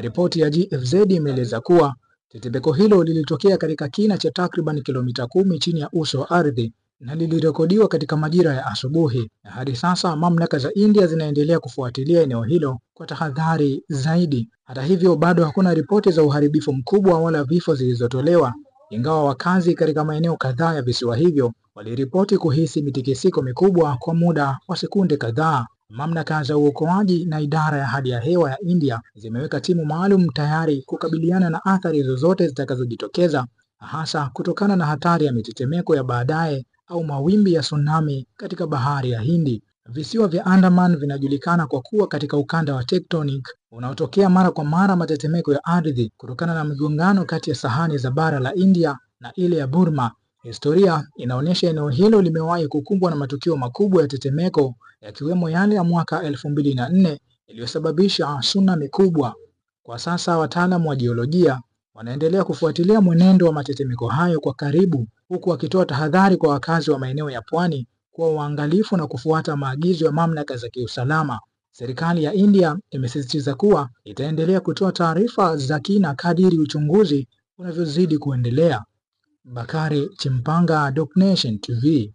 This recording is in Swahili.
Ripoti ya GFZ imeeleza kuwa tetemeko hilo lilitokea katika kina cha takriban kilomita 10 chini ya uso wa ardhi na lilirekodiwa katika majira ya asubuhi. Na hadi sasa mamlaka za India zinaendelea kufuatilia eneo hilo kwa tahadhari zaidi. Hata hivyo, bado hakuna ripoti za uharibifu mkubwa wala vifo zilizotolewa, ingawa wakazi katika maeneo kadhaa ya visiwa hivyo waliripoti kuhisi mitikisiko mikubwa kwa muda wa sekunde kadhaa. Mamlaka za uokoaji na idara ya hali ya hewa ya India zimeweka timu maalum tayari kukabiliana na athari zozote zitakazojitokeza, hasa kutokana na hatari ya mitetemeko ya baadaye au mawimbi ya tsunami katika bahari ya Hindi. Visiwa vya Andaman vinajulikana kwa kuwa katika ukanda wa tectonic unaotokea mara kwa mara matetemeko ya ardhi kutokana na migongano kati ya sahani za bara la India na ile ya Burma. Historia inaonyesha eneo hilo limewahi kukumbwa na matukio makubwa ya tetemeko, yakiwemo yale ya mwaka 2004 yaliyosababisha tsunami kubwa. Kwa sasa wataalamu wa jiolojia wanaendelea kufuatilia mwenendo wa matetemeko hayo kwa karibu, huku wakitoa tahadhari kwa wakazi wa maeneo ya pwani kuwa waangalifu na kufuata maagizo ya mamlaka za kiusalama. Serikali ya India imesisitiza kuwa itaendelea kutoa taarifa za kina kadiri uchunguzi unavyozidi kuendelea. Bakari Chimpanga, Doc Nation TV.